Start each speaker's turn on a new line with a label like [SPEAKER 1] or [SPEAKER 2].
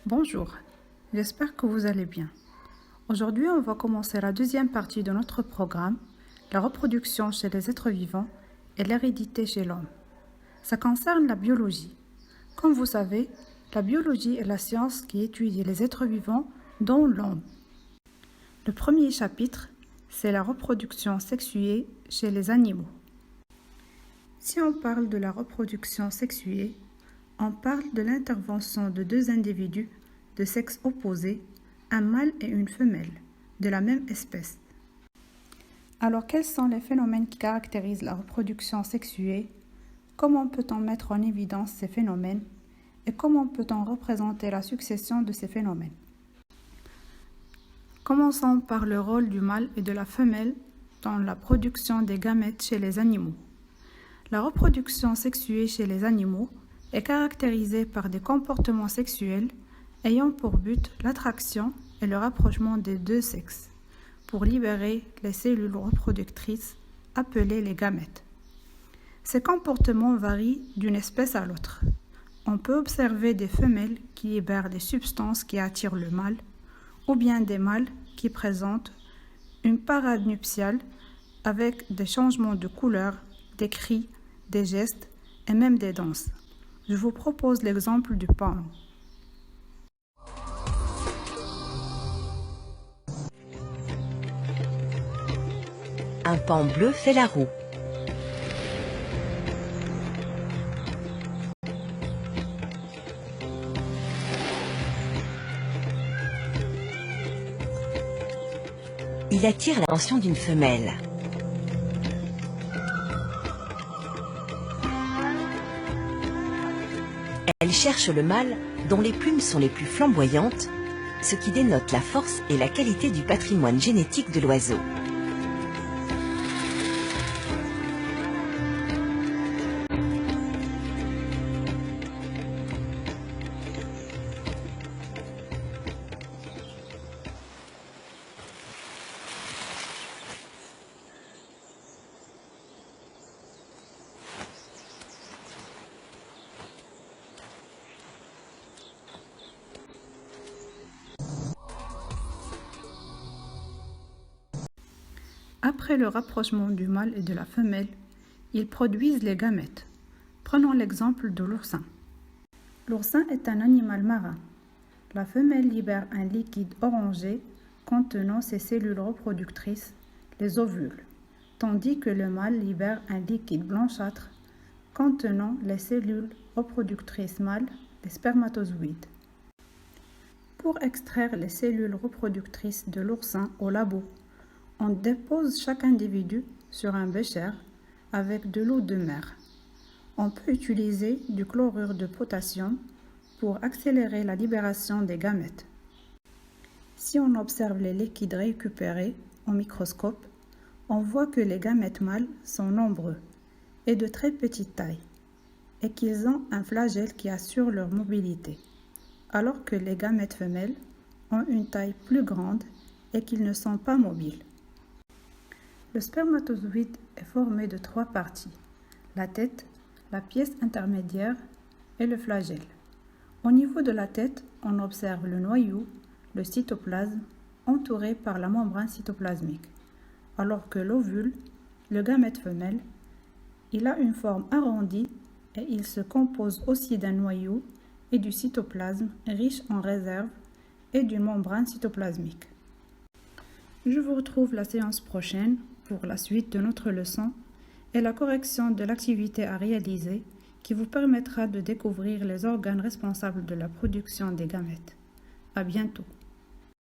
[SPEAKER 1] Bonjour, j'espère que vous allez bien. Aujourd'hui, on va commencer la deuxième partie de notre programme, la reproduction chez les êtres vivants et l'hérédité chez l'homme. Ça concerne la biologie. Comme vous savez, la biologie est la science qui étudie les êtres vivants, dont l'homme. Le premier chapitre, c'est la reproduction sexuée chez les animaux. Si on parle de la reproduction sexuée, on parle de l'intervention de deux individus de sexe opposé, un mâle et une femelle, de la même espèce. Alors, quels sont les phénomènes qui caractérisent la reproduction sexuée? Comment peut-on mettre en évidence ces phénomènes? Et comment peut-on représenter la succession de ces phénomènes? Commençons par le rôle du mâle et de la femelle dans la production des gamètes chez les animaux. La reproduction sexuée chez les animaux est caractérisée par des comportements sexuels ayant pour but l'attraction et le rapprochement des deux sexes pour libérer les cellules reproductrices appelées les gamètes. Ces comportements varient d'une espèce à l'autre. On peut observer des femelles qui libèrent des substances qui attirent le mâle ou bien des mâles qui présentent une parade nuptiale avec des changements de couleur, des cris, des gestes et même des danses. Je vous propose l'exemple du pan.
[SPEAKER 2] Un paon bleu fait la roue. Il attire l'attention d'une femelle. Elle cherche le mâle dont les plumes sont les plus flamboyantes, ce qui dénote la force et la qualité du patrimoine génétique de l'oiseau.
[SPEAKER 1] Après le rapprochement du mâle et de la femelle, ils produisent les gamètes. Prenons l'exemple de l'oursin. L'oursin est un animal marin. La femelle libère un liquide orangé contenant ses cellules reproductrices, les ovules, tandis que le mâle libère un liquide blanchâtre contenant les cellules reproductrices mâles, les spermatozoïdes. Pour extraire les cellules reproductrices de l'oursin au labo, on dépose chaque individu sur un bécher avec de l'eau de mer. On peut utiliser du chlorure de potassium pour accélérer la libération des gamètes. Si on observe les liquides récupérés au microscope, on voit que les gamètes mâles sont nombreux et de très petite taille et qu'ils ont un flagelle qui assure leur mobilité, alors que les gamètes femelles ont une taille plus grande et qu'ils ne sont pas mobiles. Le spermatozoïde est formé de trois parties, la tête, la pièce intermédiaire et le flagelle. Au niveau de la tête, on observe le noyau, le cytoplasme, entouré par la membrane cytoplasmique, alors que l'ovule, le gamète femelle, il a une forme arrondie et il se compose aussi d'un noyau et du cytoplasme riche en réserve et d'une membrane cytoplasmique. Je vous retrouve la séance prochaine pour la suite de notre leçon et la correction de l'activité à réaliser qui vous permettra de découvrir les organes responsables de la production des gamètes. À bientôt.